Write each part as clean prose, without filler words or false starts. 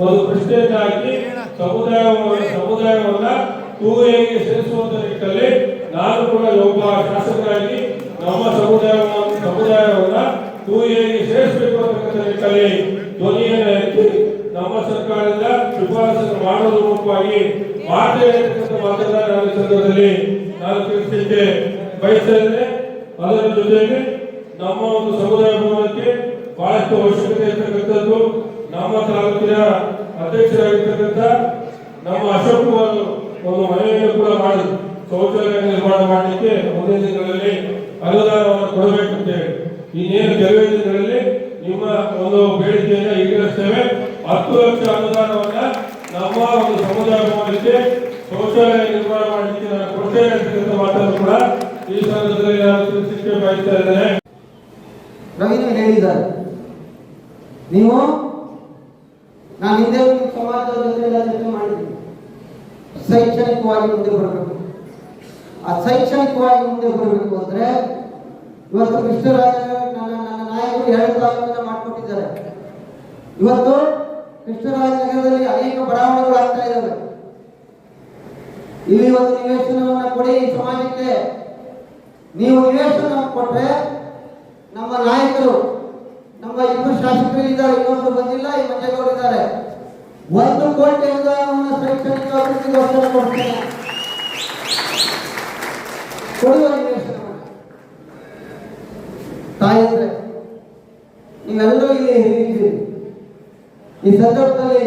ಒಂದು ಪ್ರಶ್ನೆಯನ್ನು ಹಾಕಿ ಸಮುದಾಯವನ್ನ ಟೂಎಗೆ ಸೇರಿಸುವಂತ ನಿಟ್ಟಿನಲ್ಲಿ ನಾನು ಕೂಡ ಒಬ್ಬ ಶಾಸಕರಾಗಿ ನಮ್ಮ ಸಮುದಾಯವನ್ನ ಟೂಎಗೆ ಸೇರಿಸಬೇಕು ಅಂತಕ್ಕಂಥ ನಿಟ್ಟಿನಲ್ಲಿ ಧ್ವನಿಯನ್ನು ಎತ್ತಿ ನಮ್ಮ ಸರ್ಕಾರದಿಂದ ಶಿಫಾರಸನ್ನು ಮಾಡೋದ್ರ ಮುಖವಾಗಿ ಮಾತನಾಡಿರ್ತಕ್ಕಂಥ ನಾನು ಸಂದರ್ಭದಲ್ಲಿ ನಾನು ತಿಳಿಸಲಿಕ್ಕೆ ಬಯಸ್ತಾ ಇದ್ದೇನೆ. ಅದರ ಜೊತೆಗೆ ನಮ್ಮ ಒಂದು ಸಮುದಾಯ ಭವನಕ್ಕೆ ಬಹಳಷ್ಟು ಅವಶ್ಯಕತೆ ಇರತಕ್ಕಂಥದ್ದು ನಮ್ಮ ತಾಲೂಕಿನ ಅಧ್ಯಕ್ಷರಾಗಿರ್ತಕ್ಕಂಥ ನಮ್ಮ ಅಶೋಕ್ ಕುಮಾರ್ ಒಂದು ಮನೆಯನ್ನು ಕೂಡ ಮಾಡಿ ಶೌಚಾಲಯ ನಿರ್ಮಾಣ ಮಾಡಲಿಕ್ಕೆ ಮುಂದಿನ ದಿನಗಳಲ್ಲಿ ಅನುದಾನವನ್ನು ಕೊಡಬೇಕಂತೇಳಿ ಇನ್ನೇನು ಕೆಲವೇ ದಿನಗಳಲ್ಲಿ ನಿಮ್ಮ ಒಂದು ಬೇಡಿಕೆಯನ್ನು ಈಡೇರಿಸ್ತೇವೆ. 10 ಲಕ್ಷ ಅನುದಾನವನ್ನ ನಮ್ಮ ಒಂದು ಸಮುದಾಯ ಭವನಕ್ಕೆ ಶೌಚಾಲಯ ನಿರ್ಮಾಣ ಮಾಡಲಿಕ್ಕೆ ನಾನು ಕೊಡ್ತೇನೆ ಅಂತಕ್ಕಂಥ ಮಾತನ್ನು ಕೂಡ ಈ ಸಂದರ್ಭದಲ್ಲಿ ನಾನು ತಿಳಿಸಲಿಕ್ಕೆ ಬಯಸ್ತಾ ಇದ್ದೇನೆ. ರವೀಂದ್ರ ಹೇಳಿದ್ದಾರೆ, ನೀವು ನಾನು ಹಿಂದೆ ಸಮಾಜದ ಜೊತೆ ಚರ್ಚೆ ಮಾಡಿದ್ದೀನಿ, ಶೈಕ್ಷಣಿಕವಾಗಿ ಮುಂದೆ ಬರಬೇಕು. ಆ ಶೈಕ್ಷಣಿಕವಾಗಿ ಮುಂದೆ ಬರಬೇಕು ಅಂದ್ರೆ ಇವತ್ತು ಕೃಷ್ಣರಾಜ ನನ್ನ ನಾಯಕರು 2 ತಾಲೂಕನ್ನ ಮಾಡಿಕೊಟ್ಟಿದ್ದಾರೆ. ಇವತ್ತು ಕೃಷ್ಣರಾಜನಗರದಲ್ಲಿ ಅನೇಕ ಬಡಾವಣೆಗಳು ಆಗ್ತಾ ಇದ್ದಾವೆ. ಇಲ್ಲಿ ಒಂದು ನಿವೇಶನವನ್ನ ಕೊಡಿ ಸಮಾಜಕ್ಕೆ. ನೀವು ನಿವೇಶನ ಕೊಟ್ರೆ ನಮ್ಮ ನಾಯಕರು, ನಮ್ಮ 2 ಶಾಸಕರು ಇದ್ದಾರೆ, ಇನ್ನೊಂದು ಬಂದಿಲ್ಲ, ಈ ಮಂಜೇಗೌಡ ಇದ್ದಾರೆ, 1 ಕೋಟಿ ಅನುದಾನವನ್ನು ಶೈಕ್ಷಣಿಕ ಅಭಿವೃದ್ಧಿಗೋಸ್ಕರ ಕೊಡ್ತೇನೆ. ಕೊಡುವ ನಿವೇಶನವನ್ನು ತಾಯಂದ್ರೆ ನೀವೆಲ್ಲರೂ ಇಲ್ಲಿ ಹಿರಿಯಿದ್ದೀರಿ. ಈ ಸಂದರ್ಭದಲ್ಲಿ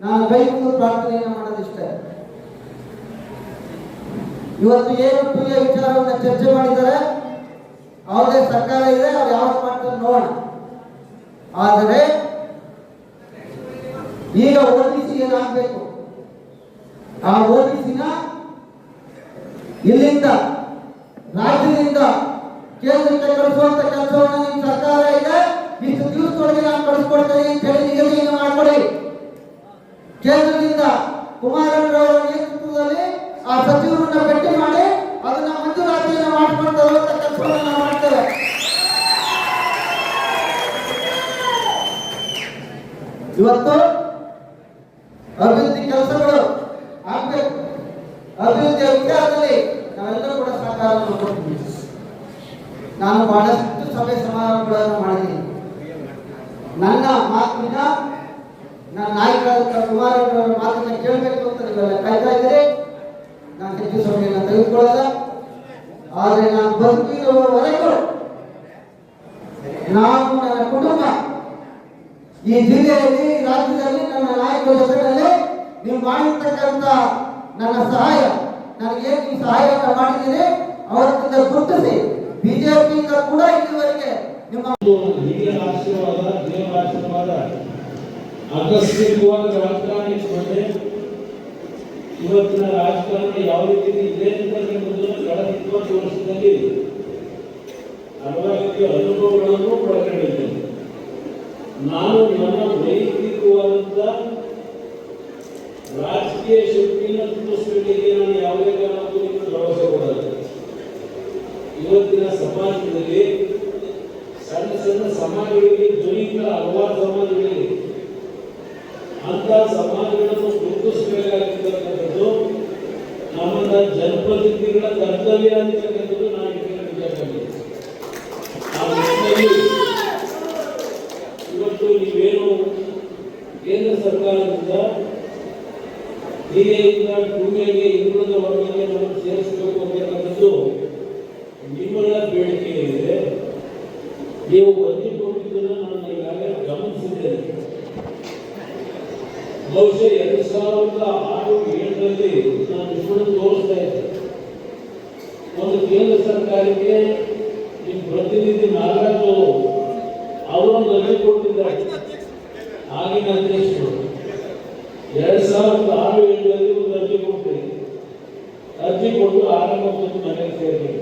ನಾನು ಕೈ ಮುಗಿದು ಪ್ರಾರ್ಥನೆಯನ್ನು ಮಾಡೋದಿಷ್ಟೇ. ಇವತ್ತು ಏನು ಪ್ರಿಯ ವಿಚಾರವನ್ನು ಚರ್ಚೆ ಮಾಡಿದ್ದಾರೆ, ಯಾವುದೇ ಸರ್ಕಾರ ಇದೆ, ಅವ್ರು ಯಾವ್ದು ಮಾಡ್ತಾರೆ ನೋಡೋಣ. ಆದರೆ ಈಗ ಓಬಿಸಿ ಏನಾಗಬೇಕು, ಆ ಓಬಿಸಿನ ಇಲ್ಲಿಂದ ರಾಜ್ಯದಿಂದ ಕೇಂದ್ರಕ್ಕೆ ಕಳಿಸುವಂತ ಕೆಲಸವನ್ನು ನಿಮ್ಮ ಸರ್ಕಾರ ಇದೆ, ಇಷ್ಟು ದಿವಸದೊಳಗೆ ನಾನು ಕಳಿಸ್ಕೊಡ್ತೇನೆ ಅಂತ ಹೇಳಿ ನಿಗದಿಯನ್ನು ಮಾಡಿಕೊಡಿ. ಕೇಂದ್ರದಿಂದ ಕುಮಾರಣ್ಣರವರ ನೇತೃತ್ವದಲ್ಲಿ ಆ ಸಚಿವರನ್ನ ಭೇಟಿ ಮಾಡಿ ಅದನ್ನ ಮಂಜೂರಾತಿಯನ್ನು ಮಾಡಿಕೊಂಡು ಹೋಗುವಂತ ಕೆಲಸವನ್ನು ನಾವು ಮಾಡ್ತೇವೆ. ಇವತ್ತು ಅಭಿವೃದ್ಧಿ ಕೆಲಸಗಳು ಆಗ್ಬೇಕು. ಅಭಿವೃದ್ಧಿಯ ವಿಚಾರದಲ್ಲಿ ನಾವೆಲ್ಲರೂ ಕೂಡ ಸಹಕಾರವನ್ನು ಕೊಡ್ತೀವಿ. ನಾನು ಬಹಳಷ್ಟು ಸಭೆ ಸಮಾರಂಭಗಳನ್ನು ಮಾಡಿದ್ದೀನಿ. ನನ್ನ ಮಾತಿನ ನನ್ನ ನಾಯಕರಾದ ಕುಮಾರಣ್ಣವರ ಮಾತನ್ನ ಕೇಳಬೇಕು ಅಂತ ನೀವೆಲ್ಲ ಕಾಯ್ತಾ ಇದ್ದೀರಿ. ನಾನು ಹೆಚ್ಚು ಸಮಯವನ್ನು ತೆಗೆದುಕೊಳ್ಳಲ್ಲ. ಆದರೆ ನಾನು ಬದುಕಿರುವವರೆಗೂ ನಾನು, ನನ್ನ ಕುಟುಂಬ, ಈ ಜಿಲ್ಲೆಯಲ್ಲಿ, ರಾಜ್ಯದಲ್ಲಿ, ನನ್ನ ನಾಯಕರ ಜೊತೆಯಲ್ಲಿ ನೀವು ಮಾಡಿರ್ತಕ್ಕಂಥ ನನ್ನ ಸಹಾಯ, ನನಗೇನು ಈ ಸಹಾಯವನ್ನು ಮಾಡಿದ್ದೀರಿ ಅವತ್ತಿಂದ ಗುರುತಿಸಿ ಬಿಜೆಪಿಯಿಂದ ಕೂಡ ಇಲ್ಲಿವರೆಗೆ ನಿಮ್ಮ ಹಿರಿಯ ಆಶೀರ್ವಾದ, ದೇವರ ಆಶೀರ್ವಾದ, ಆಕಸ್ಮಿಕವಾದ ರಾಜಕಾರಣಿ ಬಂದೆ ಇವತ್ತಿನ ರಾಜಕಾರಣ ಯಾವ ರೀತಿ ಇದೆ ಅಂತಂದ್ರೆ ಕಳೆದ 20 ವರ್ಷದಲ್ಲಿ ಹಲವಾರು ಅನುಭವಗಳನ್ನು ಒಳಗೊಂಡಿದ್ದೇನೆ. ನಾನು ನನ್ನ ವೈಯಕ್ತಿಕವಾದಂಥ ರಾಜಕೀಯ ಶಕ್ತಿಯನ್ನು ತೋರಿಸಲಿಕ್ಕೆ ನಾನು ಯಾವುದೇ ಕಾರಣಕ್ಕೂ ಭರವಸೆ ಕೊಡಲ್ಲ. ಇವತ್ತಿನ ಸಮಾಜದಲ್ಲಿ ಸಣ್ಣ ಸಣ್ಣ ಸಮಾಜಗಳಿಗೆ ಧ್ವನಿಯಿಂದ ಹಲವಾರು ಸಮಾಜಗಳಿವೆ. ಅಂತ ಸಮಾಜಗಳನ್ನು ಗುರುತಿಸಬೇಕಾಗಿರ್ತಕ್ಕಂಥದ್ದು ನಮ್ಮನ್ನ ಜನಪ್ರತಿನಿಧಿಗಳ ಕರ್ತವ್ಯ ಅಂತಕ್ಕಂಥದ್ದು ನಾನು ಇವತ್ತು ನೀವೇನು ಕೇಂದ್ರ ಸರ್ಕಾರದಿಂದ ಹಿರಿಯಿಂದ ಟೂಗೆ ಹಿಂದುಳಿದ ವರ್ಗಕ್ಕೆ ನಾವು ಸೇರಿಸಬೇಕು ಅಂತಕ್ಕಂಥದ್ದು ನಿಮ್ಮೆಲ್ಲ ಬೇಡಿಕೆ ಇದೆ. ನೀವು ಹೊಂದಿಕೊಂಡಿದ್ದನ್ನು ನಾನು ಈಗಾಗಲೇ ಗಮನಿಸಿದ್ದೇನೆ. ಬಹುಶಃ 2006-2007ರಲ್ಲಿ ನಾನು ಇಷ್ಟೊಂದು ತೋರಿಸ್ತಾ ಇದ್ದೆ. ಒಂದು ಕೇಂದ್ರ ಸರ್ಕಾರಕ್ಕೆ ನಿಮ್ಮ ಪ್ರತಿನಿಧಿ ನಾಗರಾಜು ಅವರೊಂದು ಅರ್ಜಿ ಕೊಟ್ಟಿದ್ದಾರೆ. ಆಗಿನ ಅಧ್ಯಕ್ಷರು 2006-2007ರಲ್ಲಿ ಒಂದು ಅರ್ಜಿ ಕೊಟ್ಟು ಆರಂಭ ಮನೆಗೆ ಸೇರಿದೆ.